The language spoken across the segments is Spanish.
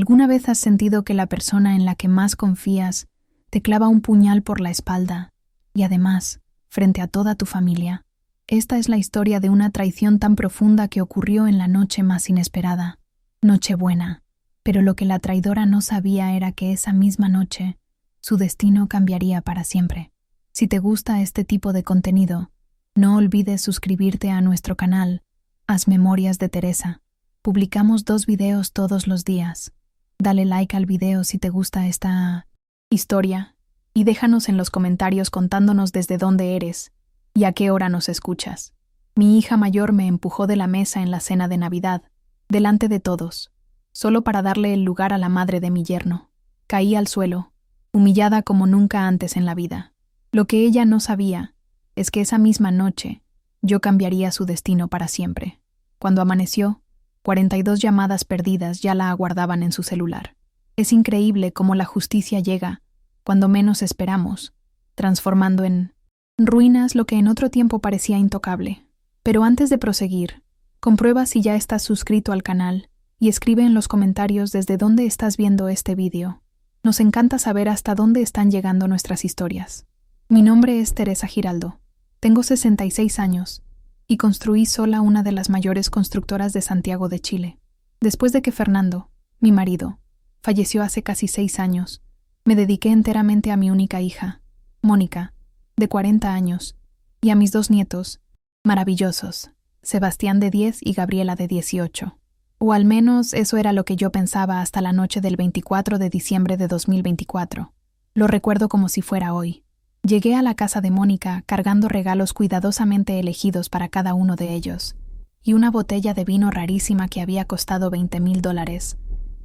¿Alguna vez has sentido que la persona en la que más confías te clava un puñal por la espalda y además, frente a toda tu familia? Esta es la historia de una traición tan profunda que ocurrió en la noche más inesperada, Nochebuena. Pero lo que la traidora no sabía era que esa misma noche su destino cambiaría para siempre. Si te gusta este tipo de contenido, no olvides suscribirte a nuestro canal, Haz Memorias de Teresa. Publicamos 2 videos todos los días. Dale like al video si te gusta esta historia y déjanos en los comentarios contándonos desde dónde eres y a qué hora nos escuchas. Mi hija mayor me empujó de la mesa en la cena de Navidad, delante de todos, solo para darle el lugar a la madre de mi yerno. Caí al suelo, humillada como nunca antes en la vida. Lo que ella no sabía es que esa misma noche yo cambiaría su destino para siempre. Cuando amaneció, 42 llamadas perdidas ya la aguardaban en su celular. Es increíble cómo la justicia llega cuando menos esperamos, transformando en ruinas lo que en otro tiempo parecía intocable. Pero antes de proseguir, comprueba si ya estás suscrito al canal y escribe en los comentarios desde dónde estás viendo este vídeo. Nos encanta saber hasta dónde están llegando nuestras historias. Mi nombre es Teresa Giraldo. Tengo 66 años y construí sola una de las mayores constructoras de Santiago de Chile. Después de que Fernando, mi marido, falleció hace casi 6 años, me dediqué enteramente a mi única hija, Mónica, de 40 años, y a mis 2 nietos, maravillosos, Sebastián de 10 y Gabriela de 18. O al menos eso era lo que yo pensaba hasta la noche del 24 de diciembre de 2024. Lo recuerdo como si fuera hoy. Llegué a la casa de Mónica cargando regalos cuidadosamente elegidos para cada uno de ellos, y una botella de vino rarísima que había costado $20,000,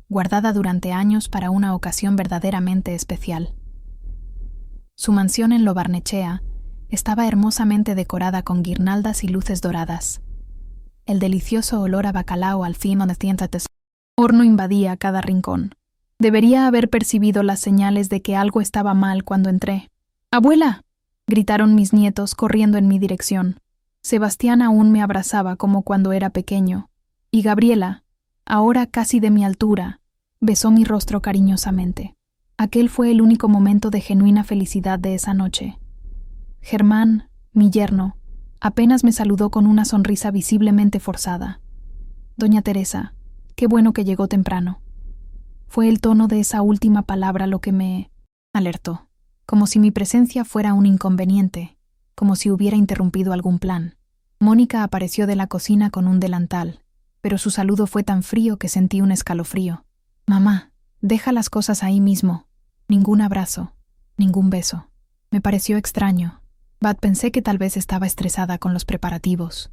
guardada durante años para una ocasión verdaderamente especial. Su mansión en Lo Barnechea estaba hermosamente decorada con guirnaldas y luces doradas. El delicioso olor a bacalao al fin horno invadía cada rincón. Debería haber percibido las señales de que algo estaba mal cuando entré. ¡Abuela!, gritaron mis nietos corriendo en mi dirección. Sebastián aún me abrazaba como cuando era pequeño, y Gabriela, ahora casi de mi altura, besó mi rostro cariñosamente. Aquel fue el único momento de genuina felicidad de esa noche. Germán, mi yerno, apenas me saludó con una sonrisa visiblemente forzada. Doña Teresa, qué bueno que llegó temprano. Fue el tono de esa última palabra lo que me alertó, como si mi presencia fuera un inconveniente, como si hubiera interrumpido algún plan. Mónica apareció de la cocina con un delantal, pero su saludo fue tan frío que sentí un escalofrío. Mamá, deja las cosas ahí mismo. Ningún abrazo, ningún beso. Me pareció extraño. Pensé que tal vez estaba estresada con los preparativos.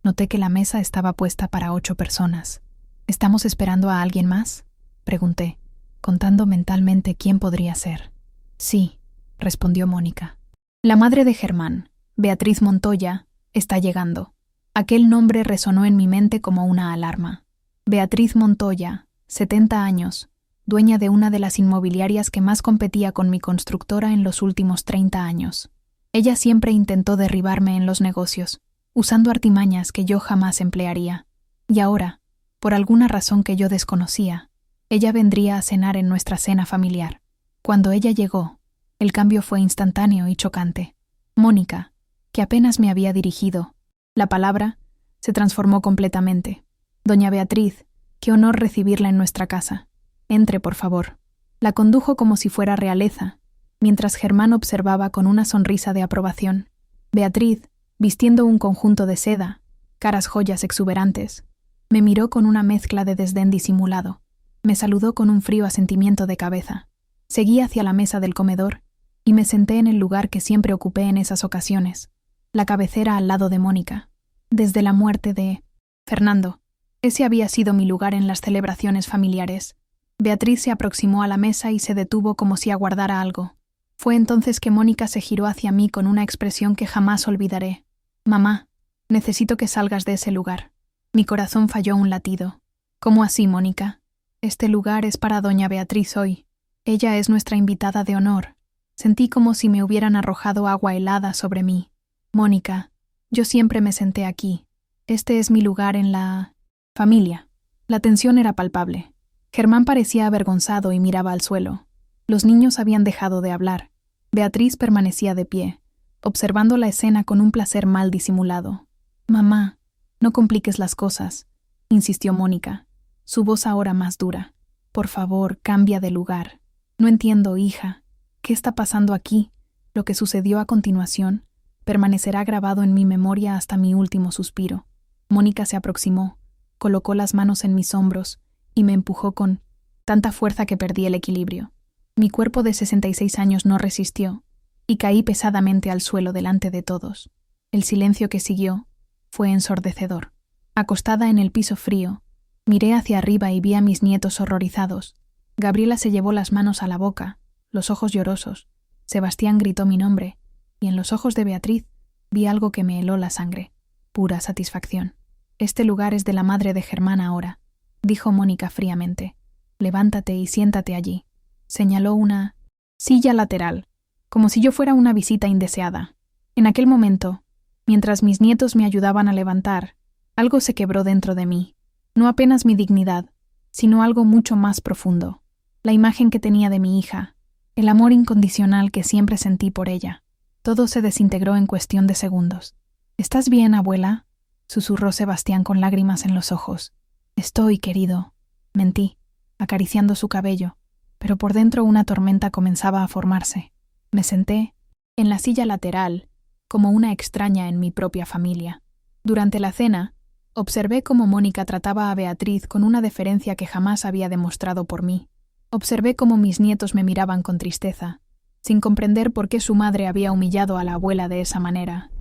Noté que la mesa estaba puesta para 8 personas. ¿Estamos esperando a alguien más?, pregunté, contando mentalmente quién podría ser. Sí, respondió Mónica. La madre de Germán, Beatriz Montoya, está llegando. Aquel nombre resonó en mi mente como una alarma. Beatriz Montoya, 70 años, dueña de una de las inmobiliarias que más competía con mi constructora en los últimos 30 años. Ella siempre intentó derribarme en los negocios, usando artimañas que yo jamás emplearía. Y ahora, por alguna razón que yo desconocía, ella vendría a cenar en nuestra cena familiar. Cuando ella llegó, el cambio fue instantáneo y chocante. Mónica, que apenas me había dirigido la palabra, se transformó completamente. Doña Beatriz, qué honor recibirla en nuestra casa. Entre, por favor. La condujo como si fuera realeza, mientras Germán observaba con una sonrisa de aprobación. Beatriz, vistiendo un conjunto de seda, caras joyas exuberantes, me miró con una mezcla de desdén disimulado. Me saludó con un frío asentimiento de cabeza. Seguí hacia la mesa del comedor y me senté en el lugar que siempre ocupé en esas ocasiones, la cabecera al lado de Mónica. Desde la muerte de Fernando, ese había sido mi lugar en las celebraciones familiares. Beatriz se aproximó a la mesa y se detuvo como si aguardara algo. Fue entonces que Mónica se giró hacia mí con una expresión que jamás olvidaré. Mamá, necesito que salgas de ese lugar. Mi corazón falló un latido. ¿Cómo así, Mónica? Este lugar es para doña Beatriz hoy. Ella es nuestra invitada de honor. Sentí como si me hubieran arrojado agua helada sobre mí. Mónica, yo siempre me senté aquí. Este es mi lugar en la familia. La tensión era palpable. Germán parecía avergonzado y miraba al suelo. Los niños habían dejado de hablar. Beatriz permanecía de pie, observando la escena con un placer mal disimulado. «Mamá, no compliques las cosas», insistió Mónica, su voz ahora más dura. «Por favor, cambia de lugar». «No entiendo, hija. ¿Qué está pasando aquí?» Lo que sucedió a continuación permanecerá grabado en mi memoria hasta mi último suspiro. Mónica se aproximó, colocó las manos en mis hombros y me empujó con tanta fuerza que perdí el equilibrio. Mi cuerpo de 66 años no resistió y caí pesadamente al suelo delante de todos. El silencio que siguió fue ensordecedor. Acostada en el piso frío, miré hacia arriba y vi a mis nietos horrorizados. Gabriela se llevó las manos a la boca, los ojos llorosos. Sebastián gritó mi nombre, y en los ojos de Beatriz vi algo que me heló la sangre. Pura satisfacción. «Este lugar es de la madre de Germán ahora», dijo Mónica fríamente. «Levántate y siéntate allí». Señaló una silla lateral, como si yo fuera una visita indeseada. En aquel momento, mientras mis nietos me ayudaban a levantar, algo se quebró dentro de mí. No apenas mi dignidad, sino algo mucho más profundo. La imagen que tenía de mi hija, el amor incondicional que siempre sentí por ella. Todo se desintegró en cuestión de segundos. «¿Estás bien, abuela?», susurró Sebastián con lágrimas en los ojos. «Estoy, querido», mentí, acariciando su cabello, pero por dentro una tormenta comenzaba a formarse. Me senté en la silla lateral, como una extraña en mi propia familia. Durante la cena, observé cómo Mónica trataba a Beatriz con una deferencia que jamás había demostrado por mí. Observé cómo mis nietos me miraban con tristeza, sin comprender por qué su madre había humillado a la abuela de esa manera.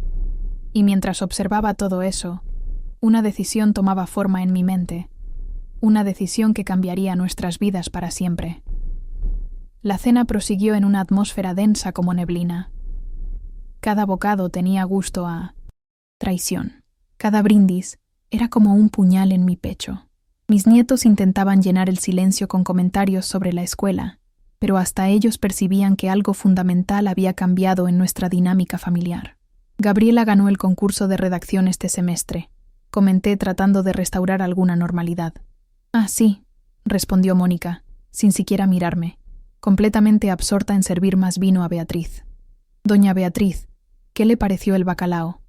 Y mientras observaba todo eso, una decisión tomaba forma en mi mente, una decisión que cambiaría nuestras vidas para siempre. La cena prosiguió en una atmósfera densa como neblina. Cada bocado tenía gusto a traición. Cada brindis era como un puñal en mi pecho. Mis nietos intentaban llenar el silencio con comentarios sobre la escuela, pero hasta ellos percibían que algo fundamental había cambiado en nuestra dinámica familiar. Gabriela ganó el concurso de redacción este semestre, comenté tratando de restaurar alguna normalidad. «Ah, sí», respondió Mónica, sin siquiera mirarme, completamente absorta en servir más vino a Beatriz. «Doña Beatriz, ¿qué le pareció el bacalao?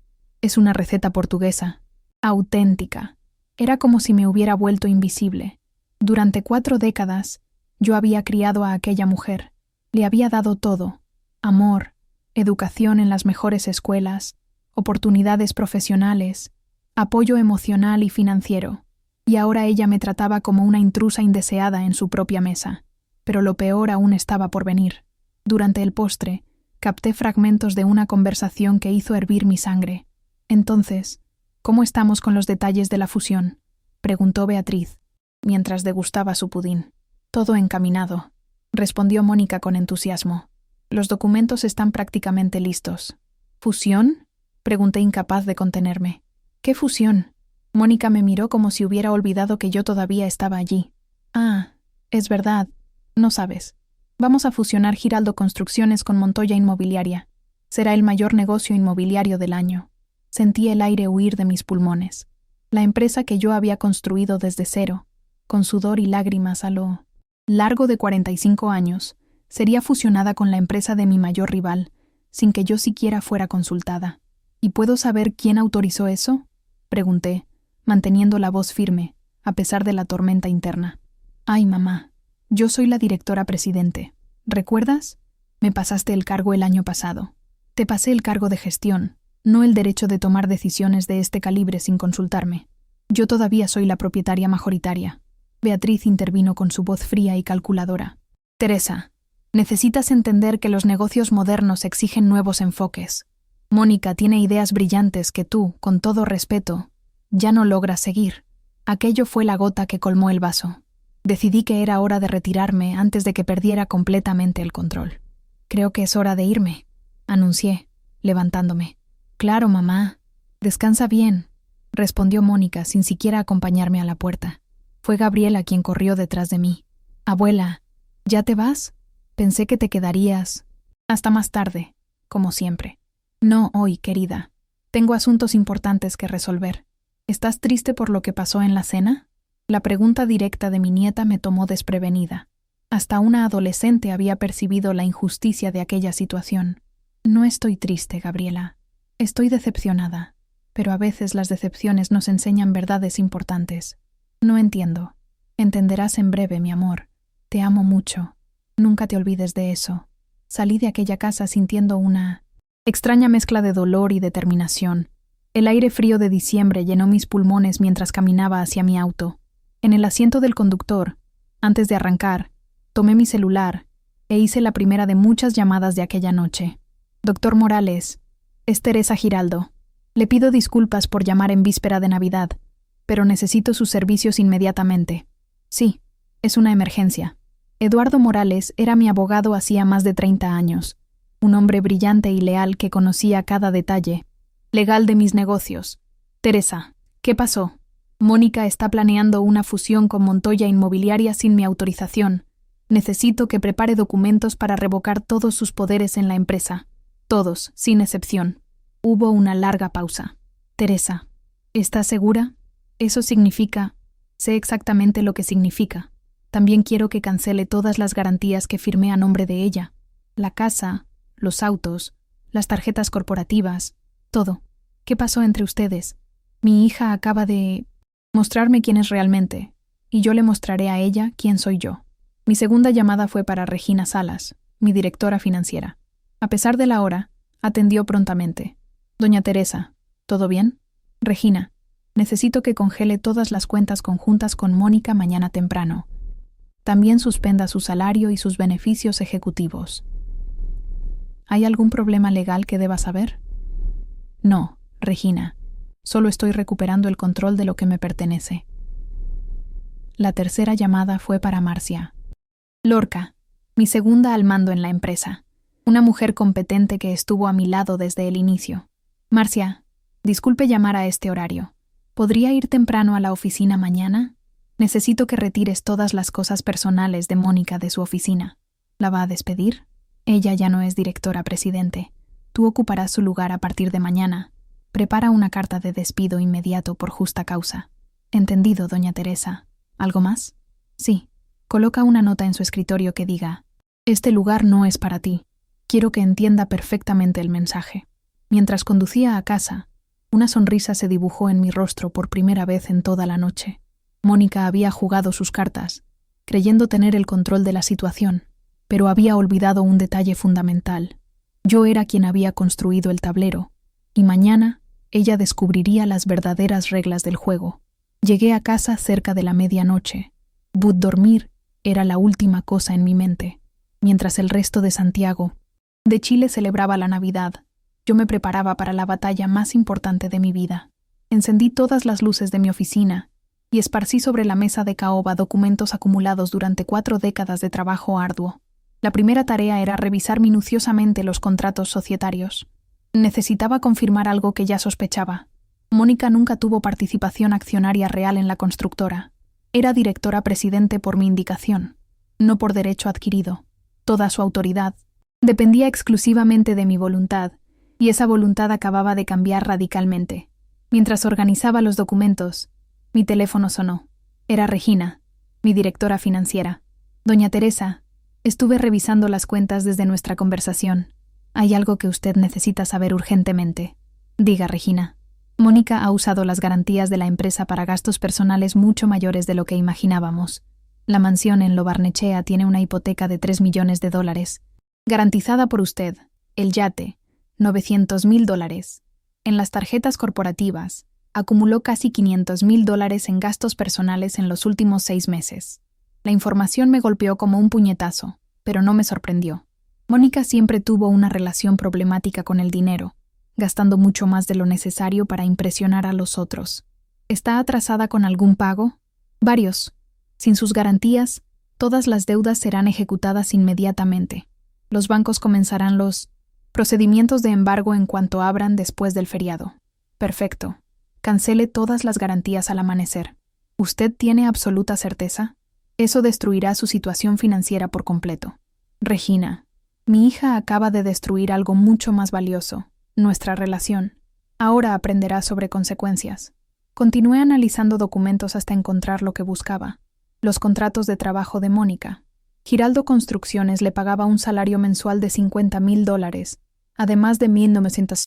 Es una receta portuguesa, auténtica». Era como si me hubiera vuelto invisible. Durante 4 décadas, yo había criado a aquella mujer. Le había dado todo: amor, educación en las mejores escuelas, oportunidades profesionales, apoyo emocional y financiero. Y ahora ella me trataba como una intrusa indeseada en su propia mesa. Pero lo peor aún estaba por venir. Durante el postre, capté fragmentos de una conversación que hizo hervir mi sangre. Entonces, «¿Cómo estamos con los detalles de la fusión?», preguntó Beatriz, mientras degustaba su pudín. «Todo encaminado», respondió Mónica con entusiasmo. «Los documentos están prácticamente listos». «¿Fusión?», pregunté incapaz de contenerme. «¿Qué fusión?». Mónica me miró como si hubiera olvidado que yo todavía estaba allí. «Ah, es verdad, no sabes. Vamos a fusionar Giraldo Construcciones con Montoya Inmobiliaria. Será el mayor negocio inmobiliario del año». Sentí el aire huir de mis pulmones. La empresa que yo había construido desde cero, con sudor y lágrimas a lo largo de 45 años, sería fusionada con la empresa de mi mayor rival, sin que yo siquiera fuera consultada. ¿Y puedo saber quién autorizó eso?, pregunté, manteniendo la voz firme, a pesar de la tormenta interna. «Ay, mamá, yo soy la directora presidente. ¿Recuerdas? Me pasaste el cargo el año pasado. Te pasé el cargo de gestión, no el derecho de tomar decisiones de este calibre sin consultarme. Yo todavía soy la propietaria majoritaria». Beatriz intervino con su voz fría y calculadora. «Teresa, necesitas entender que los negocios modernos exigen nuevos enfoques. Mónica tiene ideas brillantes que tú, con todo respeto, ya no logras seguir». Aquello fue la gota que colmó el vaso. Decidí que era hora de retirarme antes de que perdiera completamente el control. «Creo que es hora de irme», anuncié, levantándome. «Claro, mamá. Descansa bien», respondió Mónica sin siquiera acompañarme a la puerta. Fue Gabriela quien corrió detrás de mí. «Abuela, ¿ya te vas? Pensé que te quedarías hasta más tarde, como siempre». «No hoy, querida. Tengo asuntos importantes que resolver». «¿Estás triste por lo que pasó en la cena?», La pregunta directa de mi nieta me tomó desprevenida. Hasta una adolescente había percibido la injusticia de aquella situación. No estoy triste, Gabriela. Estoy decepcionada. Pero a veces las decepciones nos enseñan verdades importantes. No entiendo. Entenderás en breve, mi amor. Te amo mucho. Nunca te olvides de eso. Salí de aquella casa sintiendo una extraña mezcla de dolor y determinación. El aire frío de diciembre llenó mis pulmones mientras caminaba hacia mi auto. En el asiento del conductor, antes de arrancar, tomé mi celular e hice la primera de muchas llamadas de aquella noche. Doctor Morales, es Teresa Giraldo. Le pido disculpas por llamar en víspera de Navidad, pero necesito sus servicios inmediatamente. Sí, es una emergencia. Eduardo Morales era mi abogado hacía más de 30 años, un hombre brillante y leal que conocía cada detalle legal de mis negocios. Teresa, ¿qué pasó? Mónica está planeando una fusión con Montoya Inmobiliaria sin mi autorización. Necesito que prepare documentos para revocar todos sus poderes en la empresa. Todos, sin excepción. Hubo una larga pausa. Teresa, ¿estás segura? Eso significa... Sé exactamente lo que significa. También quiero que cancele todas las garantías que firmé a nombre de ella. La casa, los autos, las tarjetas corporativas, todo. ¿Qué pasó entre ustedes? Mi hija acaba de mostrarme quién es realmente, y yo le mostraré a ella quién soy yo. Mi segunda llamada fue para Regina Salas, mi directora financiera. A pesar de la hora, atendió prontamente. Doña Teresa, ¿todo bien? Regina, necesito que congele todas las cuentas conjuntas con Mónica mañana temprano. También suspenda su salario y sus beneficios ejecutivos. ¿Hay algún problema legal que deba saber? No, Regina. Solo estoy recuperando el control de lo que me pertenece. La tercera llamada fue para Marcia. Lorca, mi segunda al mando en la empresa. Una mujer competente que estuvo a mi lado desde el inicio. Marcia, disculpe llamar a este horario. ¿Podría ir temprano a la oficina mañana? Necesito que retires todas las cosas personales de Mónica de su oficina. ¿La va a despedir? Ella ya no es directora presidente. Tú ocuparás su lugar a partir de mañana. Prepara una carta de despido inmediato por justa causa. Entendido, doña Teresa. ¿Algo más? Sí. Coloca una nota en su escritorio que diga: este lugar no es para ti. Quiero que entienda perfectamente el mensaje. Mientras conducía a casa, una sonrisa se dibujó en mi rostro por primera vez en toda la noche. Mónica había jugado sus cartas, creyendo tener el control de la situación, pero había olvidado un detalle fundamental. Yo era quien había construido el tablero, y mañana ella descubriría las verdaderas reglas del juego. Llegué a casa cerca de la medianoche. Dormir era la última cosa en mi mente. Mientras el resto de Santiago de Chile celebraba la Navidad, yo me preparaba para la batalla más importante de mi vida. Encendí todas las luces de mi oficina y esparcí sobre la mesa de caoba documentos acumulados durante 4 décadas de trabajo arduo. La primera tarea era revisar minuciosamente los contratos societarios. Necesitaba confirmar algo que ya sospechaba. Mónica nunca tuvo participación accionaria real en la constructora. Era directora presidente por mi indicación, no por derecho adquirido. Toda su autoridad dependía exclusivamente de mi voluntad, y esa voluntad acababa de cambiar radicalmente. Mientras organizaba los documentos, mi teléfono sonó. Era Regina, mi directora financiera. Doña Teresa, estuve revisando las cuentas desde nuestra conversación. Hay algo que usted necesita saber urgentemente. Diga, Regina. Mónica ha usado las garantías de la empresa para gastos personales mucho mayores de lo que imaginábamos. La mansión en Lo Barnechea tiene una hipoteca de $3 millones, garantizada por usted. El yate, $900,000. En las tarjetas corporativas, acumuló casi $500,000 en gastos personales en los últimos 6 meses. La información me golpeó como un puñetazo, pero no me sorprendió. Mónica siempre tuvo una relación problemática con el dinero, gastando mucho más de lo necesario para impresionar a los otros. ¿Está atrasada con algún pago? Varios. Sin sus garantías, todas las deudas serán ejecutadas inmediatamente. Los bancos comenzarán los procedimientos de embargo en cuanto abran después del feriado. Perfecto. Cancele todas las garantías al amanecer. ¿Usted tiene absoluta certeza? Eso destruirá su situación financiera por completo. Regina, mi hija acaba de destruir algo mucho más valioso, nuestra relación. Ahora aprenderá sobre consecuencias. Continué analizando documentos hasta encontrar lo que buscaba. Los contratos de trabajo de Mónica. Giraldo Construcciones le pagaba un salario mensual de $50,000, además de 1,900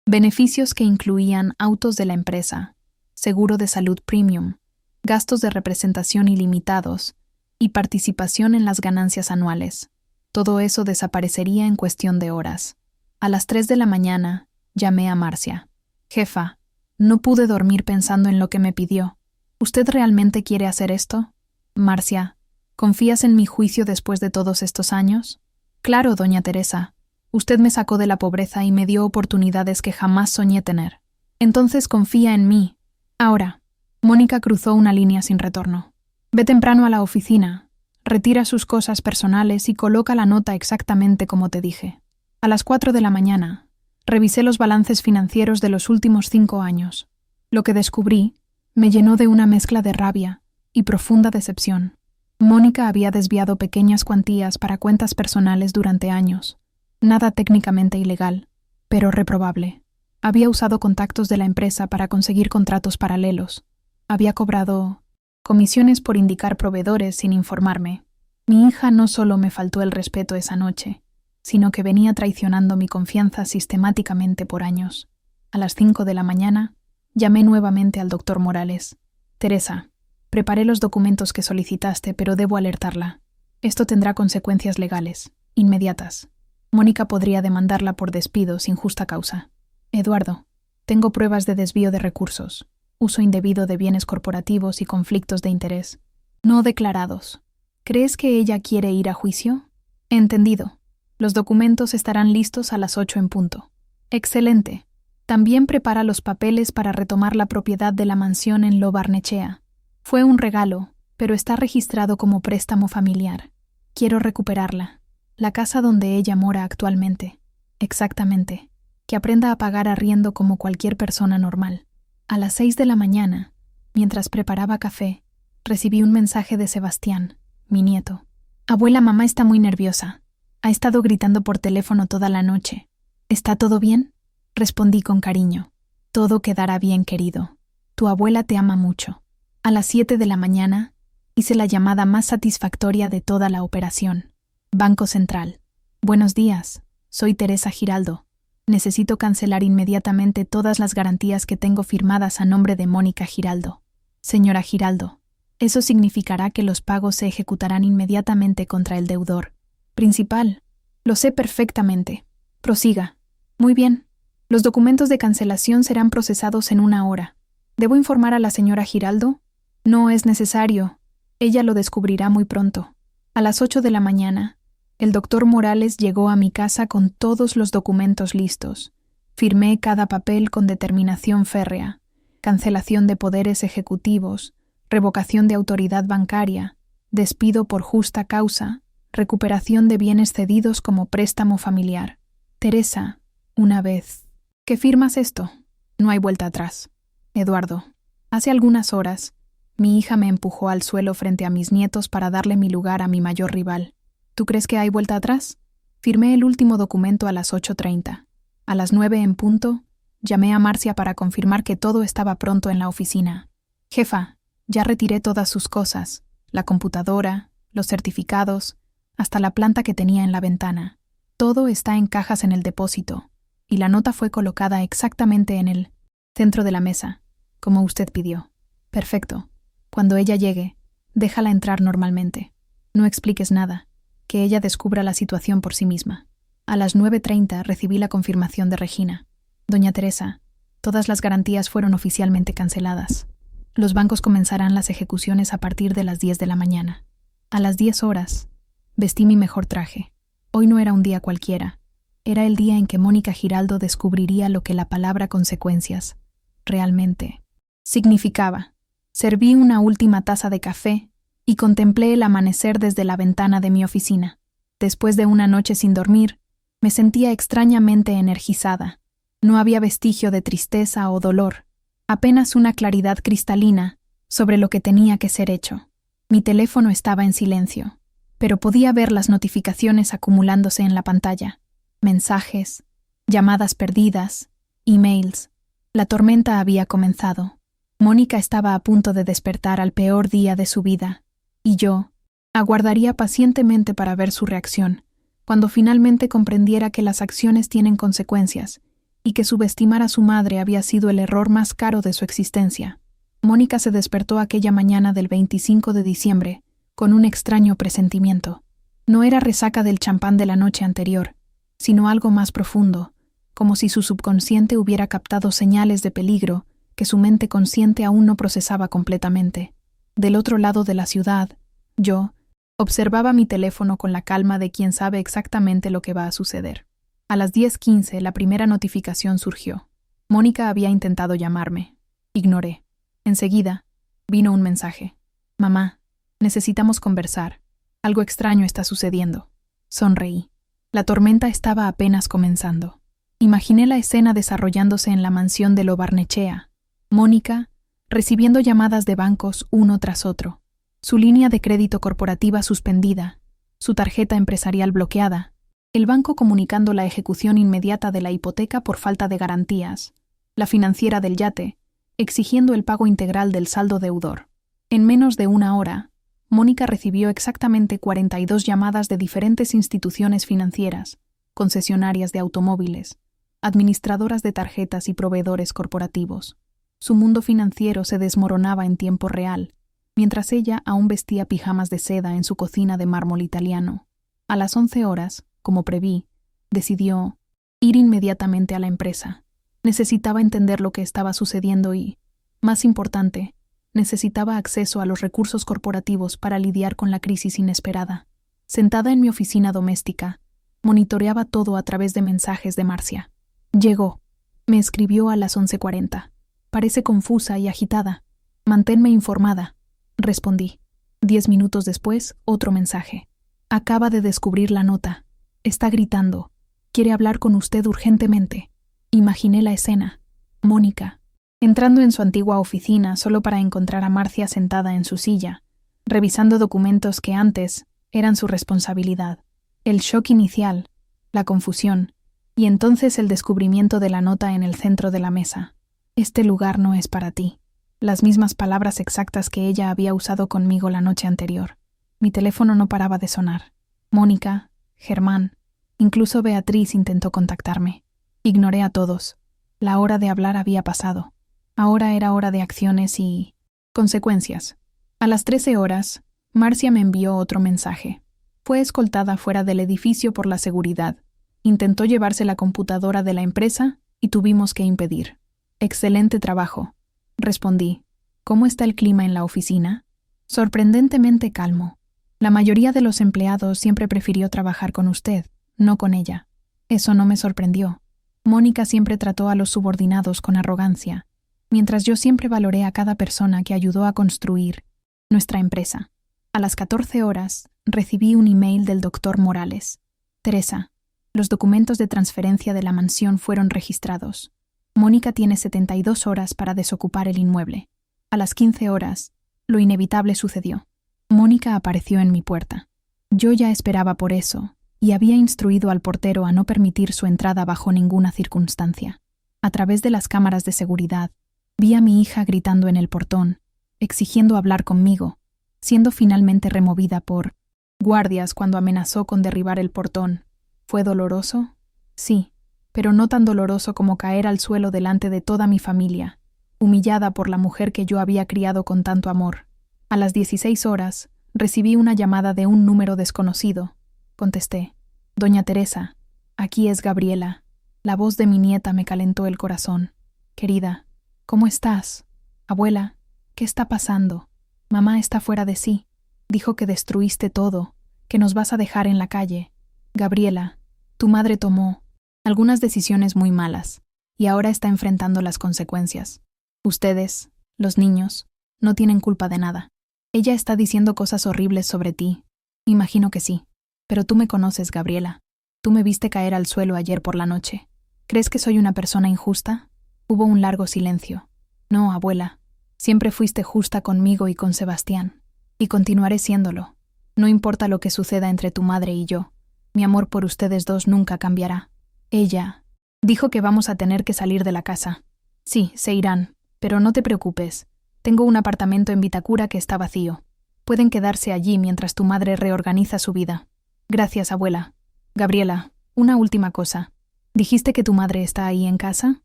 beneficios que incluían autos de la empresa, seguro de salud premium, gastos de representación ilimitados y participación en las ganancias anuales. Todo eso desaparecería en cuestión de horas. A las 3 de la mañana, llamé a Marcia. Jefa, no pude dormir pensando en lo que me pidió. ¿Usted realmente quiere hacer esto? Marcia, ¿confías en mi juicio después de todos estos años? Claro, doña Teresa. Usted me sacó de la pobreza y me dio oportunidades que jamás soñé tener. Entonces confía en mí. Ahora. Mónica cruzó una línea sin retorno. Ve temprano a la oficina, retira sus cosas personales y coloca la nota exactamente como te dije. A las 4 de la mañana, revisé los balances financieros de los últimos 5 años. Lo que descubrí me llenó de una mezcla de rabia y profunda decepción. Mónica había desviado pequeñas cuantías para cuentas personales durante años. Nada técnicamente ilegal, pero reprobable. Había usado contactos de la empresa para conseguir contratos paralelos. Había cobrado comisiones por indicar proveedores sin informarme. Mi hija no solo me faltó el respeto esa noche, sino que venía traicionando mi confianza sistemáticamente por años. A las 5 de la mañana, llamé nuevamente al doctor Morales. Teresa, preparé los documentos que solicitaste, pero debo alertarla. Esto tendrá consecuencias legales, inmediatas. Mónica podría demandarla por despido sin justa causa. Eduardo, tengo pruebas de desvío de recursos, uso indebido de bienes corporativos y conflictos de interés, no declarados. ¿Crees que ella quiere ir a juicio? Entendido. Los documentos estarán listos a las 8 en punto. Excelente. También prepara los papeles para retomar la propiedad de la mansión en Lo Barnechea. Fue un regalo, pero está registrado como préstamo familiar. Quiero recuperarla. La casa donde ella mora actualmente. Exactamente. Que aprenda a pagar arriendo como cualquier persona normal. A las 6 de la mañana, mientras preparaba café, recibí un mensaje de Sebastián, mi nieto. Abuela, mamá está muy nerviosa. Ha estado gritando por teléfono toda la noche. ¿Está todo bien? Respondí con cariño. Todo quedará bien, querido. Tu abuela te ama mucho. A las 7 de la mañana, hice la llamada más satisfactoria de toda la operación. Banco Central. Buenos días. Soy Teresa Giraldo. Necesito cancelar inmediatamente todas las garantías que tengo firmadas a nombre de Mónica Giraldo. Señora Giraldo, eso significará que los pagos se ejecutarán inmediatamente contra el deudor principal. Lo sé perfectamente. Prosiga. Muy bien. Los documentos de cancelación serán procesados en 1 hora. ¿Debo informar a la señora Giraldo? No es necesario. Ella lo descubrirá muy pronto. A las 8 de la mañana, el doctor Morales llegó a mi casa con todos los documentos listos. Firmé cada papel con determinación férrea. Cancelación de poderes ejecutivos, revocación de autoridad bancaria, despido por justa causa, recuperación de bienes cedidos como préstamo familiar. Teresa, una vez que firmas esto, no hay vuelta atrás. Eduardo, hace algunas horas, mi hija me empujó al suelo frente a mis nietos para darle mi lugar a mi mayor rival. ¿Tú crees que hay vuelta atrás? Firmé el último documento a las 8:30. A las 9 en punto, llamé a Marcia para confirmar que todo estaba pronto en la oficina. Jefa, ya retiré todas sus cosas, la computadora, los certificados, hasta la planta que tenía en la ventana. Todo está en cajas en el depósito, y la nota fue colocada exactamente en el centro de la mesa, como usted pidió. Perfecto. Cuando ella llegue, déjala entrar normalmente. No expliques nada. Que ella descubra la situación por sí misma. A las 9:30 recibí la confirmación de Regina. Doña Teresa, todas las garantías fueron oficialmente canceladas. Los bancos comenzarán las ejecuciones a partir de las 10 de la mañana. A las 10 horas, vestí mi mejor traje. Hoy no era un día cualquiera. Era el día en que Mónica Giraldo descubriría lo que la palabra consecuencias realmente significaba. Serví una última taza de café y contemplé el amanecer desde la ventana de mi oficina. Después de una noche sin dormir, me sentía extrañamente energizada. No había vestigio de tristeza o dolor, apenas una claridad cristalina sobre lo que tenía que ser hecho. Mi teléfono estaba en silencio, pero podía ver las notificaciones acumulándose en la pantalla. Mensajes, llamadas perdidas, emails. La tormenta había comenzado. Mónica estaba a punto de despertar al peor día de su vida, y yo aguardaría pacientemente para ver su reacción, cuando finalmente comprendiera que las acciones tienen consecuencias y que subestimar a su madre había sido el error más caro de su existencia. Mónica se despertó aquella mañana del 25 de diciembre con un extraño presentimiento. No era resaca del champán de la noche anterior, sino algo más profundo, como si su subconsciente hubiera captado señales de peligro que su mente consciente aún no procesaba completamente. Del otro lado de la ciudad, yo observaba mi teléfono con la calma de quien sabe exactamente lo que va a suceder. A las 10:15 la primera notificación surgió. Mónica había intentado llamarme. Ignoré. Enseguida, vino un mensaje. «Mamá, necesitamos conversar. Algo extraño está sucediendo». Sonreí. La tormenta estaba apenas comenzando. Imaginé la escena desarrollándose en la mansión de Lo Barnechea. Mónica, recibiendo llamadas de bancos uno tras otro. Su línea de crédito corporativa suspendida. Su tarjeta empresarial bloqueada. El banco comunicando la ejecución inmediata de la hipoteca por falta de garantías. La financiera del yate, exigiendo el pago integral del saldo deudor. En menos de una hora, Mónica recibió exactamente 42 llamadas de diferentes instituciones financieras, concesionarias de automóviles, administradoras de tarjetas y proveedores corporativos. Su mundo financiero se desmoronaba en tiempo real, mientras ella aún vestía pijamas de seda en su cocina de mármol italiano. A las 11 horas, como preví, decidió ir inmediatamente a la empresa. Necesitaba entender lo que estaba sucediendo y, más importante, necesitaba acceso a los recursos corporativos para lidiar con la crisis inesperada. Sentada en mi oficina doméstica, monitoreaba todo a través de mensajes de Marcia. Llegó. Me escribió a las 11:40. Parece confusa y agitada. Manténme informada. Respondí. 10 minutos después, otro mensaje. Acaba de descubrir la nota. Está gritando. Quiere hablar con usted urgentemente. Imaginé la escena. Mónica, entrando en su antigua oficina solo para encontrar a Marcia sentada en su silla, revisando documentos que antes eran su responsabilidad. El shock inicial, la confusión, y entonces el descubrimiento de la nota en el centro de la mesa. Este lugar no es para ti. Las mismas palabras exactas que ella había usado conmigo la noche anterior. Mi teléfono no paraba de sonar. Mónica, Germán, incluso Beatriz intentó contactarme. Ignoré a todos. La hora de hablar había pasado. Ahora era hora de acciones y consecuencias. A las 13 horas, Marcia me envió otro mensaje. Fue escoltada fuera del edificio por la seguridad. Intentó llevarse la computadora de la empresa y tuvimos que impedir. Excelente trabajo. Respondí. ¿Cómo está el clima en la oficina? Sorprendentemente calmo. La mayoría de los empleados siempre prefirió trabajar con usted, no con ella. Eso no me sorprendió. Mónica siempre trató a los subordinados con arrogancia, mientras yo siempre valoré a cada persona que ayudó a construir nuestra empresa. A las 14 horas, recibí un email del doctor Morales. Teresa, los documentos de transferencia de la mansión fueron registrados. Mónica tiene 72 horas para desocupar el inmueble. A las 15 horas, lo inevitable sucedió. Mónica apareció en mi puerta. Yo ya esperaba por eso, y había instruido al portero a no permitir su entrada bajo ninguna circunstancia. A través de las cámaras de seguridad, vi a mi hija gritando en el portón, exigiendo hablar conmigo, siendo finalmente removida por guardias cuando amenazó con derribar el portón. ¿Fue doloroso? Sí, pero no tan doloroso como caer al suelo delante de toda mi familia, humillada por la mujer que yo había criado con tanto amor. A las 16 horas, recibí una llamada de un número desconocido. Contesté. Doña Teresa, aquí es Gabriela. La voz de mi nieta me calentó el corazón. Querida, ¿cómo estás? Abuela, ¿qué está pasando? Mamá está fuera de sí. Dijo que destruiste todo, que nos vas a dejar en la calle. Gabriela, tu madre tomó algunas decisiones muy malas, y ahora está enfrentando las consecuencias. Ustedes, los niños, no tienen culpa de nada. Ella está diciendo cosas horribles sobre ti. Imagino que sí. Pero tú me conoces, Gabriela. Tú me viste caer al suelo ayer por la noche. ¿Crees que soy una persona injusta? Hubo un largo silencio. No, abuela. Siempre fuiste justa conmigo y con Sebastián. Y continuaré siéndolo. No importa lo que suceda entre tu madre y yo. Mi amor por ustedes dos nunca cambiará. Ella dijo que vamos a tener que salir de la casa. Sí, se irán, Pero no te preocupes, tengo un apartamento en Vitacura que está vacío. Pueden quedarse allí mientras tu madre reorganiza su vida. Gracias, abuela. Gabriela, una última cosa. ¿Dijiste que tu madre está ahí en casa?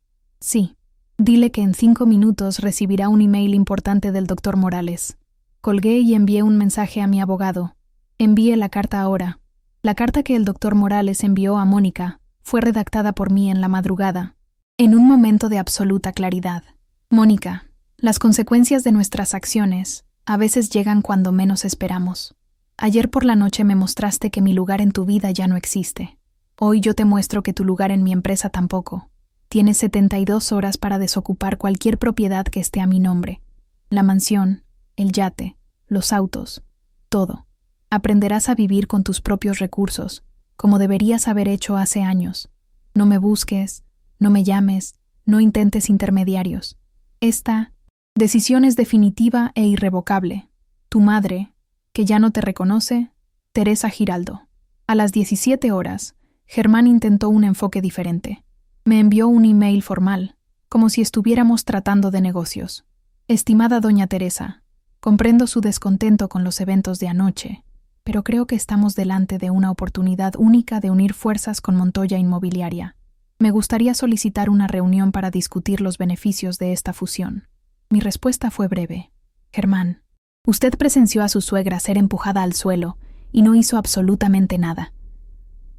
Sí. Dile que en 5 minutos recibirá un email importante del doctor Morales. Colgué y envié un mensaje a mi abogado. Envíe la carta ahora. La carta que el doctor Morales envió a Mónica fue redactada por mí en la madrugada, en un momento de absoluta claridad. Mónica, las consecuencias de nuestras acciones a veces llegan cuando menos esperamos. Ayer por la noche me mostraste que mi lugar en tu vida ya no existe. Hoy yo te muestro que tu lugar en mi empresa tampoco. Tienes 72 horas para desocupar cualquier propiedad que esté a mi nombre. La mansión, el yate, los autos, todo. Aprenderás a vivir con tus propios recursos, como deberías haber hecho hace años. No me busques, no me llames, no intentes intermediarios. Esta decisión es definitiva e irrevocable. Tu madre, que ya no te reconoce, Teresa Giraldo. A las 17 horas, Germán intentó un enfoque diferente. Me envió un email formal, como si estuviéramos tratando de negocios. Estimada doña Teresa, comprendo su descontento con los eventos de anoche, pero creo que estamos delante de una oportunidad única de unir fuerzas con Montoya Inmobiliaria. Me gustaría solicitar una reunión para discutir los beneficios de esta fusión. Mi respuesta fue breve. Germán, usted presenció a su suegra ser empujada al suelo y no hizo absolutamente nada.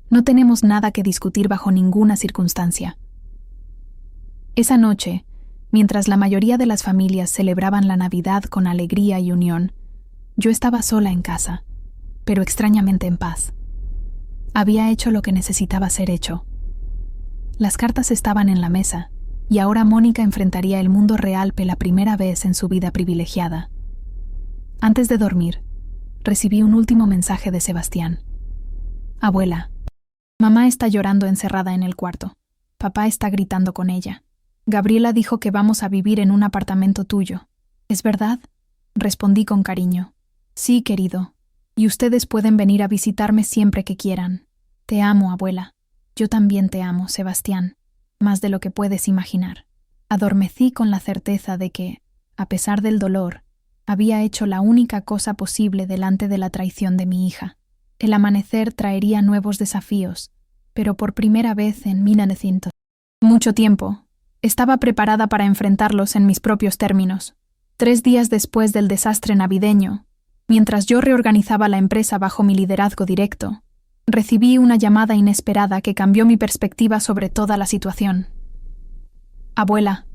No tenemos nada que discutir bajo ninguna circunstancia. Esa noche, mientras la mayoría de las familias celebraban la Navidad con alegría y unión, yo estaba sola en casa, pero extrañamente en paz. Había hecho lo que necesitaba ser hecho. Las cartas estaban en la mesa, y ahora Mónica enfrentaría el mundo real por la primera vez en su vida privilegiada. Antes de dormir, recibí un último mensaje de Sebastián. Abuela, mamá está llorando encerrada en el cuarto. Papá está gritando con ella. Gabriela dijo que vamos a vivir en un apartamento tuyo. ¿Es verdad? Respondí con cariño. Sí, querido. Y ustedes pueden venir a visitarme siempre que quieran. Te amo, abuela. Yo también te amo, Sebastián, más de lo que puedes imaginar. Adormecí con la certeza de que, a pesar del dolor, había hecho la única cosa posible delante de la traición de mi hija. El amanecer traería nuevos desafíos, pero por primera vez en 1900. Mucho tiempo. Estaba preparada para enfrentarlos en mis propios términos. 3 días después del desastre navideño, mientras yo reorganizaba la empresa bajo mi liderazgo directo, recibí una llamada inesperada que cambió mi perspectiva sobre toda la situación. Abuela,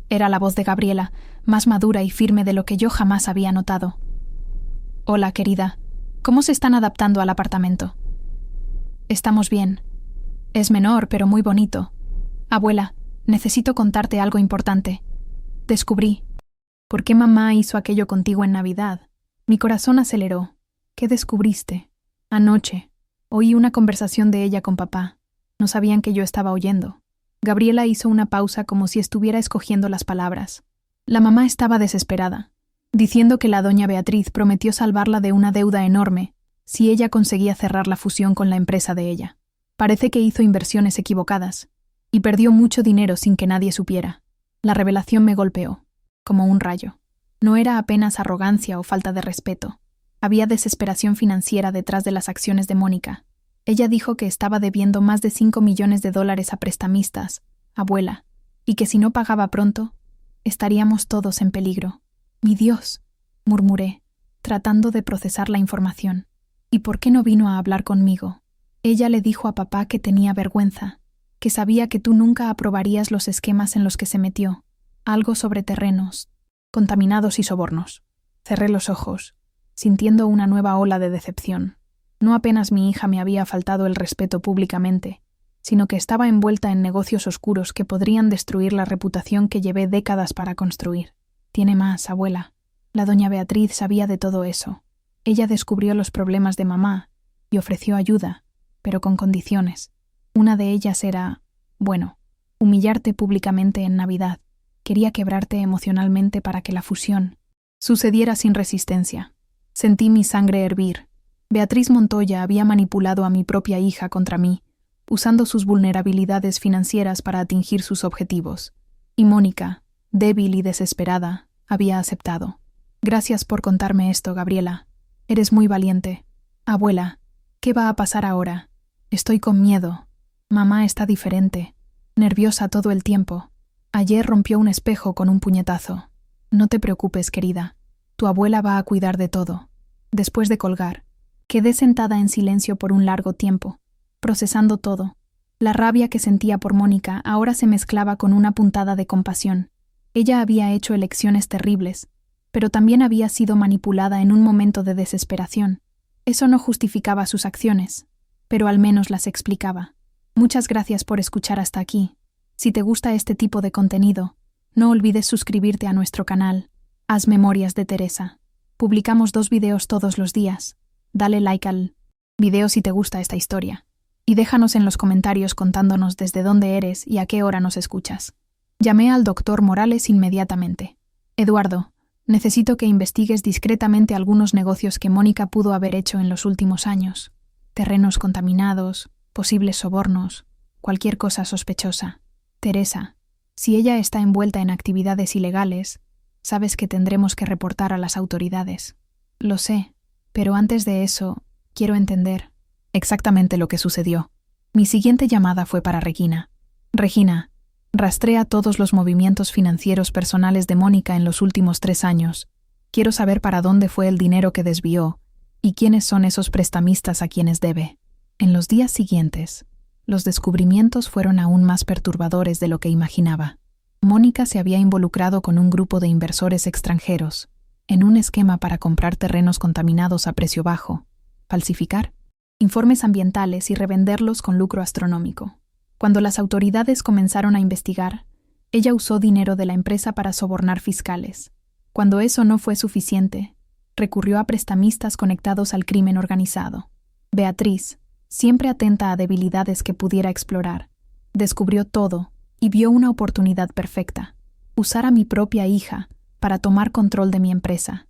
era la voz de Gabriela, más madura y firme de lo que yo jamás había notado. Hola, querida. ¿Cómo se están adaptando al apartamento? Estamos bien. Es menor, pero muy bonito. Abuela, necesito contarte algo importante. Descubrí. ¿Por qué mamá hizo aquello contigo en Navidad? Mi corazón aceleró. ¿Qué descubriste? Anoche. Oí una conversación de ella con papá. No sabían que yo estaba oyendo. Gabriela hizo una pausa como si estuviera escogiendo las palabras. La mamá estaba desesperada, diciendo que la doña Beatriz prometió salvarla de una deuda enorme si ella conseguía cerrar la fusión con la empresa de ella. Parece que hizo inversiones equivocadas y perdió mucho dinero sin que nadie supiera. La revelación me golpeó, como un rayo. No era apenas arrogancia o falta de respeto. Había desesperación financiera detrás de las acciones de Mónica. Ella dijo que estaba debiendo más de $5 millones a prestamistas, abuela, y que si no pagaba pronto, estaríamos todos en peligro. Mi Dios, murmuré, tratando de procesar la información. ¿Y por qué no vino a hablar conmigo? Ella le dijo a papá que tenía vergüenza, que sabía que tú nunca aprobarías los esquemas en los que se metió, algo sobre terrenos, contaminados y sobornos. Cerré los ojos, sintiendo una nueva ola de decepción. No apenas mi hija me había faltado el respeto públicamente, sino que estaba envuelta en negocios oscuros que podrían destruir la reputación que llevé décadas para construir. Tiene más, abuela. La doña Beatriz sabía de todo eso. Ella descubrió los problemas de mamá y ofreció ayuda, pero con condiciones. Una de ellas era, humillarte públicamente en Navidad. Quería quebrarte emocionalmente para que la fusión sucediera sin resistencia. Sentí mi sangre hervir. Beatriz Montoya había manipulado a mi propia hija contra mí, usando sus vulnerabilidades financieras para atingir sus objetivos. Y Mónica, Débil y desesperada, había aceptado. Gracias por contarme esto, Gabriela. Eres muy valiente. Abuela, ¿qué va a pasar ahora? Estoy con miedo. Mamá está diferente, nerviosa todo el tiempo. Ayer rompió un espejo con un puñetazo. No te preocupes, querida. Tu abuela va a cuidar de todo. Después de colgar, quedé sentada en silencio por un largo tiempo, procesando todo. La rabia que sentía por Mónica ahora se mezclaba con una puntada de compasión. Ella había hecho elecciones terribles, pero también había sido manipulada en un momento de desesperación. Eso no justificaba sus acciones, pero al menos las explicaba. Muchas gracias por escuchar hasta aquí. Si te gusta este tipo de contenido, no olvides suscribirte a nuestro canal. Haz Memorias de Teresa. Publicamos 2 videos todos los días. Dale like al video si te gusta esta historia. Y déjanos en los comentarios contándonos desde dónde eres y a qué hora nos escuchas. Llamé al doctor Morales inmediatamente. Eduardo, necesito que investigues discretamente algunos negocios que Mónica pudo haber hecho en los últimos años. Terrenos contaminados, posibles sobornos, cualquier cosa sospechosa. Teresa, si ella está envuelta en actividades ilegales, sabes que tendremos que reportar a las autoridades. Lo sé, pero antes de eso, quiero entender exactamente lo que sucedió. Mi siguiente llamada fue para Regina. Regina, rastrea todos los movimientos financieros personales de Mónica en los últimos 3 años. Quiero saber para dónde fue el dinero que desvió y quiénes son esos prestamistas a quienes debe. En los días siguientes, los descubrimientos fueron aún más perturbadores de lo que imaginaba. Mónica se había involucrado con un grupo de inversores extranjeros en un esquema para comprar terrenos contaminados a precio bajo, falsificar informes ambientales y revenderlos con lucro astronómico. Cuando las autoridades comenzaron a investigar, ella usó dinero de la empresa para sobornar fiscales. Cuando eso no fue suficiente, recurrió a prestamistas conectados al crimen organizado. Beatriz, siempre atenta a debilidades que pudiera explorar, descubrió todo y vio una oportunidad perfecta: usar a mi propia hija para tomar control de mi empresa.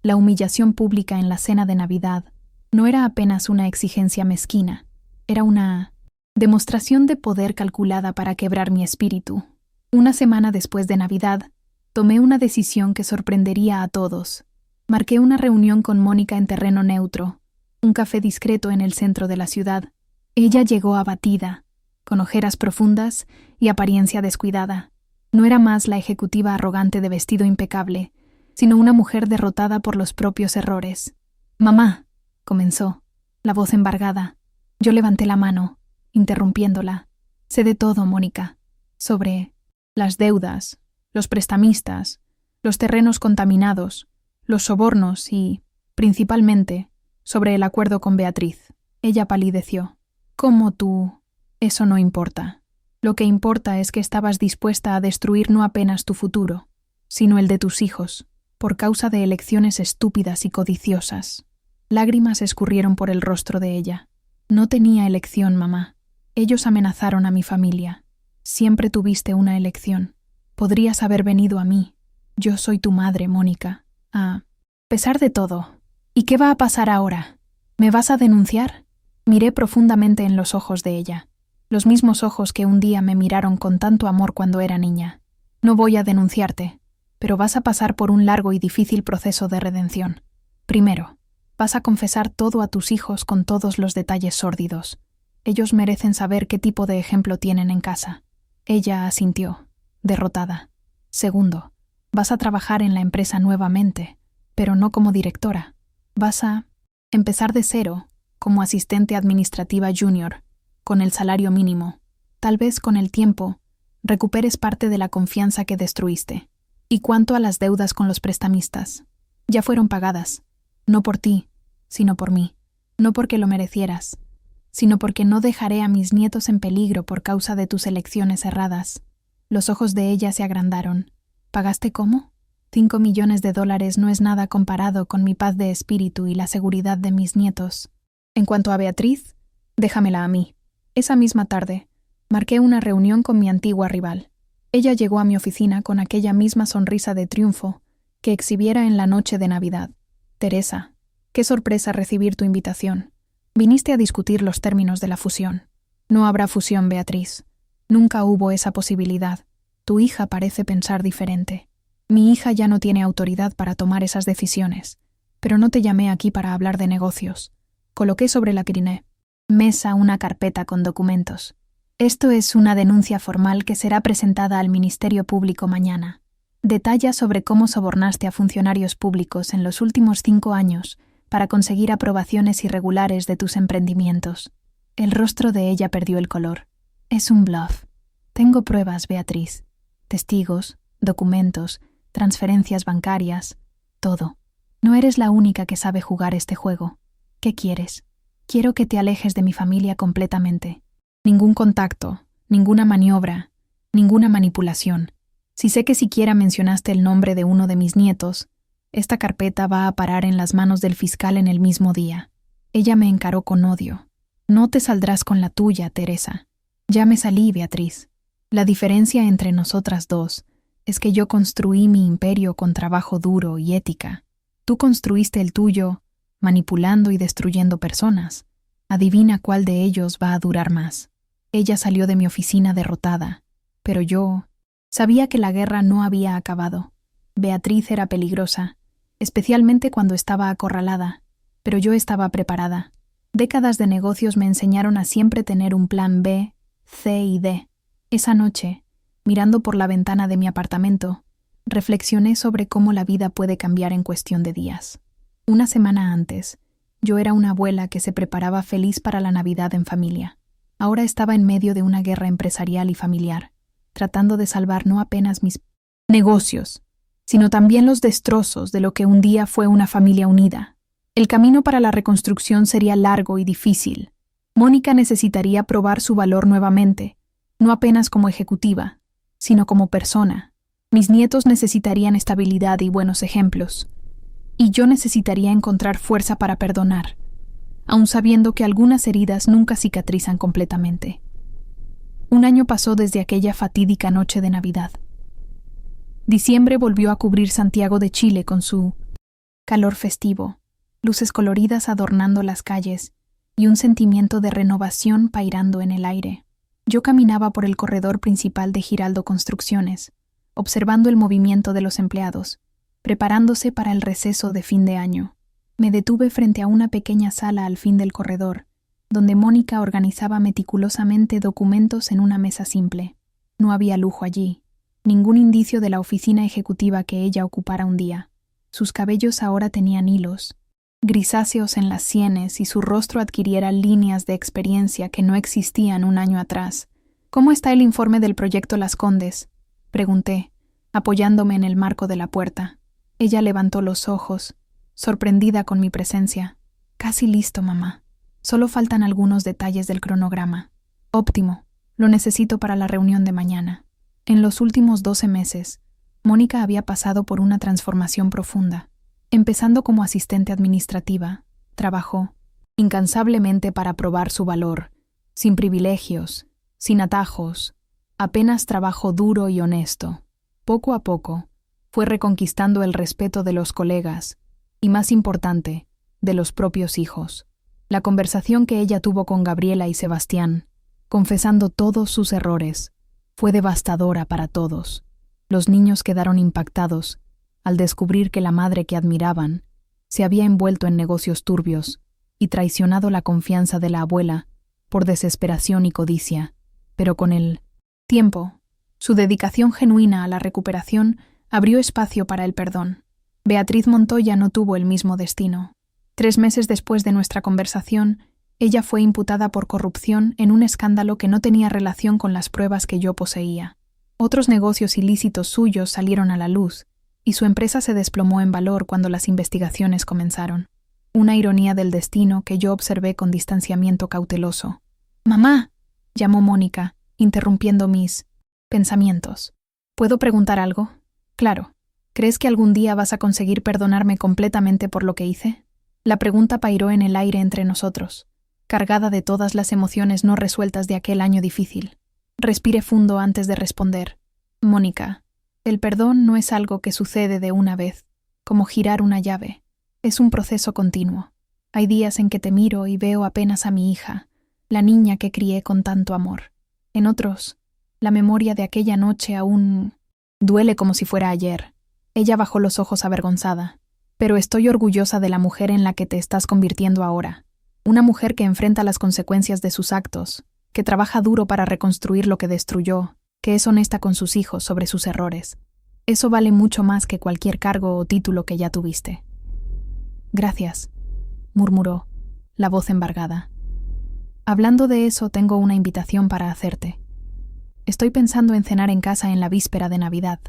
La humillación pública en la cena de Navidad no era apenas una exigencia mezquina, era una demostración de poder calculada para quebrar mi espíritu. Una semana después de Navidad, tomé una decisión que sorprendería a todos. Marqué una reunión con Mónica en terreno neutro, un café discreto en el centro de la ciudad. Ella llegó abatida, con ojeras profundas y apariencia descuidada. No era más la ejecutiva arrogante de vestido impecable, sino una mujer derrotada por los propios errores. «Mamá», comenzó, la voz embargada. Yo levanté la mano, interrumpiéndola. «Sé de todo, Mónica. Sobre las deudas, los prestamistas, los terrenos contaminados, los sobornos y, principalmente, sobre el acuerdo con Beatriz». Ella palideció. «¿Cómo tú? Eso no importa. Lo que importa es que estabas dispuesta a destruir no apenas tu futuro, sino el de tus hijos, por causa de elecciones estúpidas y codiciosas». Lágrimas escurrieron por el rostro de ella. «No tenía elección, mamá. Ellos amenazaron a mi familia. Siempre tuviste una elección. Podrías haber venido a mí. Yo soy tu madre, Mónica. A pesar de todo. ¿Y qué va a pasar ahora? ¿Me vas a denunciar?» Miré profundamente en los ojos de ella, los mismos ojos que un día me miraron con tanto amor cuando era niña. «No voy a denunciarte, pero vas a pasar por un largo y difícil proceso de redención. Primero, vas a confesar todo a tus hijos con todos los detalles sórdidos. Ellos merecen saber qué tipo de ejemplo tienen en casa». Ella asintió, derrotada. Segundo, vas a trabajar en la empresa nuevamente, pero no como directora. Vas a empezar de cero, como asistente administrativa junior, con el salario mínimo. Tal vez con el tiempo recuperes parte de la confianza que destruiste. Y cuanto a las deudas con los prestamistas, ya fueron pagadas, no por ti, sino por mí. No porque lo merecieras, sino porque no dejaré a mis nietos en peligro por causa de tus elecciones erradas. Los ojos de ella se agrandaron. ¿Pagaste cómo? $5 millones no es nada comparado con mi paz de espíritu y la seguridad de mis nietos. En cuanto a Beatriz, déjamela a mí. Esa misma tarde, marqué una reunión con mi antigua rival. Ella llegó a mi oficina con aquella misma sonrisa de triunfo que exhibiera en la noche de Navidad. «Teresa, qué sorpresa recibir tu invitación. Viniste a discutir los términos de la fusión». «No habrá fusión, Beatriz. Nunca hubo esa posibilidad. Tu hija parece pensar diferente. Mi hija ya no tiene autoridad para tomar esas decisiones, pero no te llamé aquí para hablar de negocios. Coloqué sobre la mesa una carpeta con documentos. Esto es una denuncia formal que será presentada al Ministerio Público mañana. Detalla sobre cómo sobornaste a funcionarios públicos en los últimos 5 años para conseguir aprobaciones irregulares de tus emprendimientos. El rostro de ella perdió el color. Es un bluff. Tengo pruebas, Beatriz. Testigos, documentos, transferencias bancarias, todo. No eres la única que sabe jugar este juego. ¿Qué quieres? Quiero que te alejes de mi familia completamente. Ningún contacto, ninguna maniobra, ninguna manipulación. Si sé que siquiera mencionaste el nombre de uno de mis nietos, esta carpeta va a parar en las manos del fiscal en el mismo día. Ella me encaró con odio. No te saldrás con la tuya, Teresa. Ya me salí, Beatriz. La diferencia entre nosotras dos es que yo construí mi imperio con trabajo duro y ética. Tú construiste el tuyo, manipulando y destruyendo personas. Adivina cuál de ellos va a durar más. Ella salió de mi oficina derrotada, pero yo sabía que la guerra no había acabado. Beatriz era peligrosa, especialmente cuando estaba acorralada, pero yo estaba preparada. Décadas de negocios me enseñaron a siempre tener un plan B, C y D. Esa noche, mirando por la ventana de mi apartamento, reflexioné sobre cómo la vida puede cambiar en cuestión de días. Una semana antes, yo era una abuela que se preparaba feliz para la Navidad en familia. Ahora estaba en medio de una guerra empresarial y familiar, tratando de salvar no apenas mis negocios, sino también los destrozos de lo que un día fue una familia unida. El camino para la reconstrucción sería largo y difícil. Mónica necesitaría probar su valor nuevamente, no apenas como ejecutiva, sino como persona. Mis nietos necesitarían estabilidad y buenos ejemplos. Y yo necesitaría encontrar fuerza para perdonar, aun sabiendo que algunas heridas nunca cicatrizan completamente. Un año pasó desde aquella fatídica noche de Navidad. Diciembre volvió a cubrir Santiago de Chile con su calor festivo, luces coloridas adornando las calles y un sentimiento de renovación pairando en el aire. Yo caminaba por el corredor principal de Giraldo Construcciones, observando el movimiento de los empleados, preparándose para el receso de fin de año. Me detuve frente a una pequeña sala al fin del corredor, donde Mónica organizaba meticulosamente documentos en una mesa simple. No había lujo allí, ningún indicio de la oficina ejecutiva que ella ocupara un día. Sus cabellos ahora tenían hilos, grisáceos en las sienes y su rostro adquiriera líneas de experiencia que no existían un año atrás. ¿Cómo está el informe del proyecto Las Condes?, pregunté, apoyándome en el marco de la puerta. Ella levantó los ojos, sorprendida con mi presencia. Casi listo, mamá. Solo faltan algunos detalles del cronograma. Óptimo. Lo necesito para la reunión de mañana. En los últimos 12 meses, Mónica había pasado por una transformación profunda. Empezando como asistente administrativa, trabajó incansablemente para probar su valor, sin privilegios, sin atajos, apenas trabajo duro y honesto. Poco a poco, fue reconquistando el respeto de los colegas y, más importante, de los propios hijos. La conversación que ella tuvo con Gabriela y Sebastián, confesando todos sus errores, fue devastadora para todos. Los niños quedaron impactados al descubrir que la madre que admiraban se había envuelto en negocios turbios y traicionado la confianza de la abuela por desesperación y codicia. Pero con el tiempo, su dedicación genuina a la recuperación abrió espacio para el perdón. Beatriz Montoya no tuvo el mismo destino. 3 meses después de nuestra conversación, ella fue imputada por corrupción en un escándalo que no tenía relación con las pruebas que yo poseía. Otros negocios ilícitos suyos salieron a la luz, y su empresa se desplomó en valor cuando las investigaciones comenzaron. Una ironía del destino que yo observé con distanciamiento cauteloso. «Mamá», llamó Mónica, interrumpiendo mis pensamientos. «¿Puedo preguntar algo?» «Claro. ¿Crees que algún día vas a conseguir perdonarme completamente por lo que hice?» La pregunta pairó en el aire entre nosotros, cargada de todas las emociones no resueltas de aquel año difícil. Respiré fundo antes de responder. «Mónica, el perdón no es algo que sucede de una vez, como girar una llave. Es un proceso continuo. Hay días en que te miro y veo apenas a mi hija, la niña que crié con tanto amor. En otros, La memoria de aquella noche aún duele como si fuera ayer. Ella bajó los ojos avergonzada. Pero estoy orgullosa de la mujer en la que te estás convirtiendo ahora. Una mujer que enfrenta las consecuencias de sus actos, que trabaja duro para reconstruir lo que destruyó, que es honesta con sus hijos sobre sus errores. Eso vale mucho más que cualquier cargo o título que ya tuviste. Gracias, murmuró, la voz embargada. Hablando de eso, tengo una invitación para hacerte. Estoy pensando en cenar en casa en la víspera de Navidad.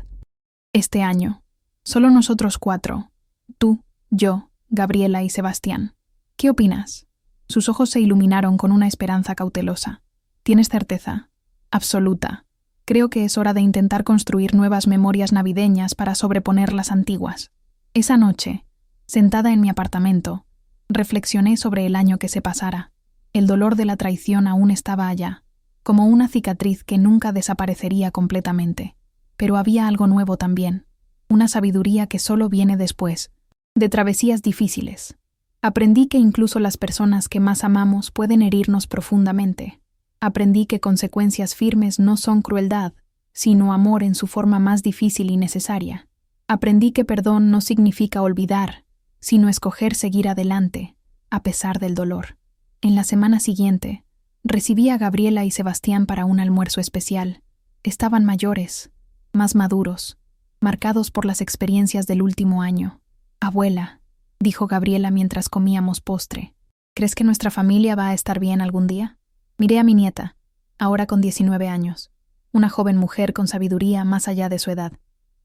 Este año, solo nosotros 4, tú, yo, Gabriela y Sebastián. ¿Qué opinas? Sus ojos se iluminaron con una esperanza cautelosa. ¿Tienes certeza? Absoluta. Creo que es hora de intentar construir nuevas memorias navideñas para sobreponer las antiguas. Esa noche, sentada en mi apartamento, reflexioné sobre el año que se pasara. El dolor de la traición aún estaba allá, como una cicatriz que nunca desaparecería completamente. Pero había algo nuevo también, una sabiduría que solo viene después, de travesías difíciles. Aprendí que incluso las personas que más amamos pueden herirnos profundamente. Aprendí que consecuencias firmes no son crueldad, sino amor en su forma más difícil y necesaria. Aprendí que perdón no significa olvidar, sino escoger seguir adelante, a pesar del dolor. En la semana siguiente, recibí a Gabriela y Sebastián para un almuerzo especial. Estaban mayores, más maduros, marcados por las experiencias del último año. Abuela, dijo Gabriela mientras comíamos postre, ¿crees que nuestra familia va a estar bien algún día? Miré a mi nieta, ahora con 19 años, una joven mujer con sabiduría más allá de su edad.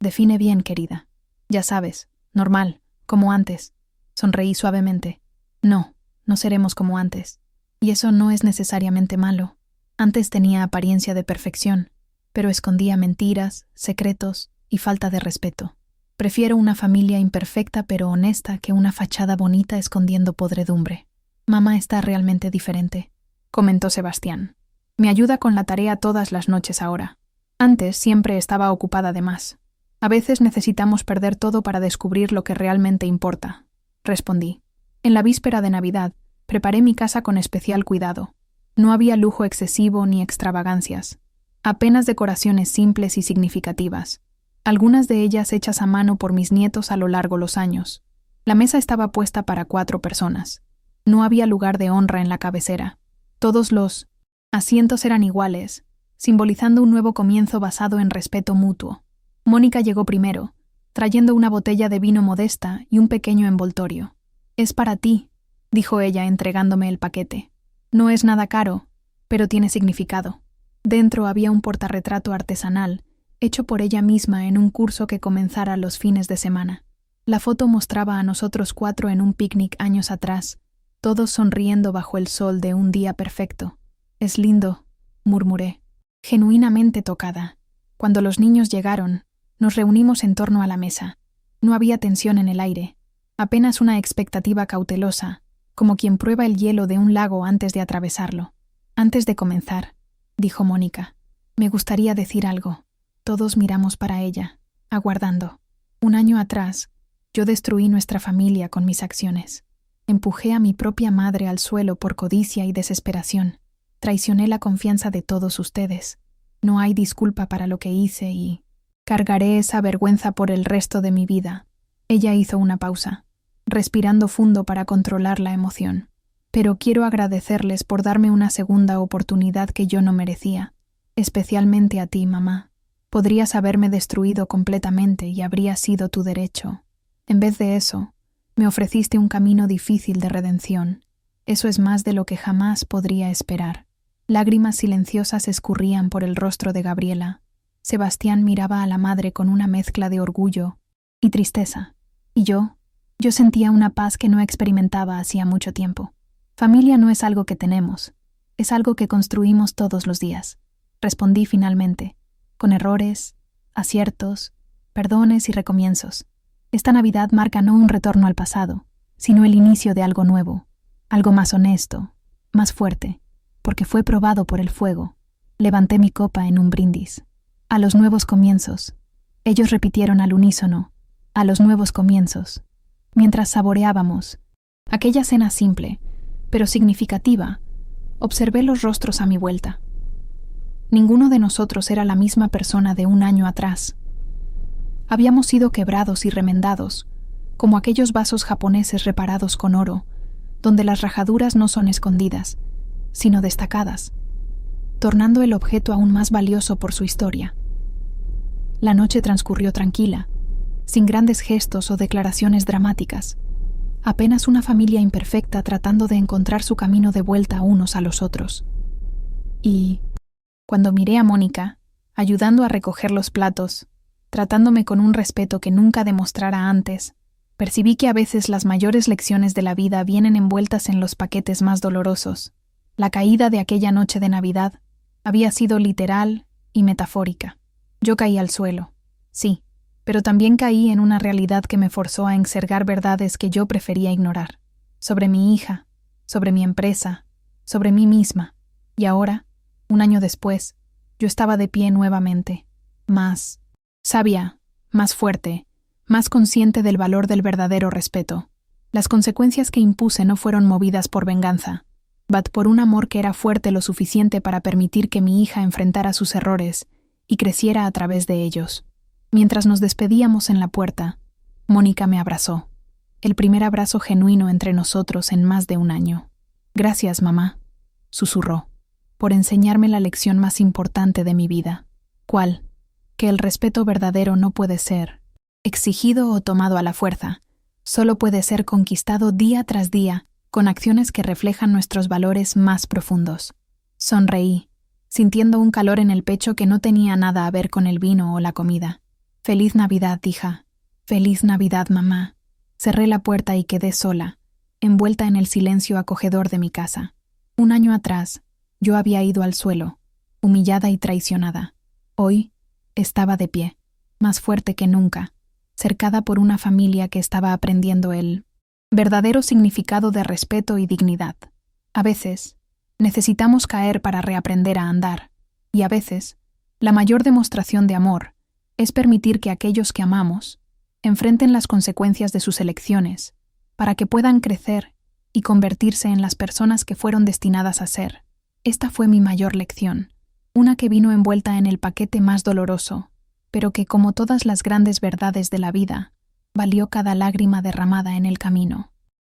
Define bien, querida. Ya sabes, normal, como antes. Sonreí suavemente. No, no seremos como antes. Y eso no es necesariamente malo. Antes tenía apariencia de perfección, pero escondía mentiras, secretos y falta de respeto. Prefiero una familia imperfecta pero honesta que una fachada bonita escondiendo podredumbre. Mamá está realmente diferente, comentó Sebastián. Me ayuda con la tarea todas las noches ahora. Antes siempre estaba ocupada de más. A veces necesitamos perder todo para descubrir lo que realmente importa, respondí. En la víspera de Navidad, preparé mi casa con especial cuidado. No había lujo excesivo ni extravagancias. Apenas decoraciones simples y significativas. Algunas de ellas hechas a mano por mis nietos a lo largo de los años. La mesa estaba puesta para 4 personas. No había lugar de honra en la cabecera. Todos los asientos eran iguales, simbolizando un nuevo comienzo basado en respeto mutuo. Mónica llegó primero, trayendo una botella de vino modesta y un pequeño envoltorio. Es para ti, dijo ella entregándome el paquete. No es nada caro, pero tiene significado. Dentro había un portarretrato artesanal, hecho por ella misma en un curso que comenzara los fines de semana. La foto mostraba a nosotros 4 en un picnic años atrás, todos sonriendo bajo el sol de un día perfecto. Es lindo, murmuré, genuinamente tocada. Cuando los niños llegaron, nos reunimos en torno a la mesa. No había tensión en el aire, apenas una expectativa cautelosa, como quien prueba el hielo de un lago antes de atravesarlo. Antes de comenzar, dijo Mónica, me gustaría decir algo. Todos miramos para ella, aguardando. Un año atrás, yo destruí nuestra familia con mis acciones. Empujé a mi propia madre al suelo por codicia y desesperación. Traicioné la confianza de todos ustedes. No hay disculpa para lo que hice y cargaré esa vergüenza por el resto de mi vida. Ella hizo una pausa, respirando fundo para controlar la emoción. Pero quiero agradecerles por darme una segunda oportunidad que yo no merecía, especialmente a ti, mamá. Podrías haberme destruido completamente y habría sido tu derecho. En vez de eso, me ofreciste un camino difícil de redención. Eso es más de lo que jamás podría esperar. Lágrimas silenciosas escurrían por el rostro de Gabriela. Sebastián miraba a la madre con una mezcla de orgullo y tristeza. Y yo sentía una paz que no experimentaba hacía mucho tiempo. Familia no es algo que tenemos, es algo que construimos todos los días. Respondí finalmente, con errores, aciertos, perdones y recomienzos. Esta Navidad marca no un retorno al pasado, sino el inicio de algo nuevo, algo más honesto, más fuerte, porque fue probado por el fuego. Levanté mi copa en un brindis. A los nuevos comienzos. Ellos repitieron al unísono, a los nuevos comienzos. Mientras saboreábamos aquella cena simple, pero significativa, observé los rostros a mi vuelta. Ninguno de nosotros era la misma persona de un año atrás. Habíamos sido quebrados y remendados, como aquellos vasos japoneses reparados con oro, donde las rajaduras no son escondidas, sino destacadas, tornando el objeto aún más valioso por su historia. La noche transcurrió tranquila, sin grandes gestos o declaraciones dramáticas, apenas una familia imperfecta tratando de encontrar su camino de vuelta unos a los otros. Y, cuando miré a Mónica, ayudando a recoger los platos, tratándome con un respeto que nunca demostrara antes, percibí que a veces las mayores lecciones de la vida vienen envueltas en los paquetes más dolorosos. La caída de aquella noche de Navidad había sido literal y metafórica. Yo caí al suelo, sí, pero también caí en una realidad que me forzó a encerrar verdades que yo prefería ignorar, sobre mi hija, sobre mi empresa, sobre mí misma. Y ahora, un año después, yo estaba de pie nuevamente, más sabia, más fuerte, más consciente del valor del verdadero respeto. Las consecuencias que impuse no fueron movidas por venganza, but por un amor que era fuerte lo suficiente para permitir que mi hija enfrentara sus errores y creciera a través de ellos. Mientras nos despedíamos en la puerta, Mónica me abrazó, el primer abrazo genuino entre nosotros en más de un año. «Gracias, mamá», susurró, «por enseñarme la lección más importante de mi vida». «¿Cuál?». «Que el respeto verdadero no puede ser exigido o tomado a la fuerza, solo puede ser conquistado día tras día con acciones que reflejan nuestros valores más profundos». Sonreí, sintiendo un calor en el pecho que no tenía nada a ver con el vino o la comida. «Feliz Navidad, hija». «Feliz Navidad, mamá». Cerré la puerta y quedé sola, envuelta en el silencio acogedor de mi casa. Un año atrás, yo había ido al suelo, humillada y traicionada. Hoy, estaba de pie, más fuerte que nunca, cercada por una familia que estaba aprendiendo el verdadero significado de respeto y dignidad. A veces, necesitamos caer para reaprender a andar, y a veces, la mayor demostración de amor es permitir que aquellos que amamos enfrenten las consecuencias de sus elecciones, para que puedan crecer y convertirse en las personas que fueron destinadas a ser. Esta fue mi mayor lección, una que vino envuelta en el paquete más doloroso, pero que, como todas las grandes verdades de la vida, valió cada lágrima derramada en el camino.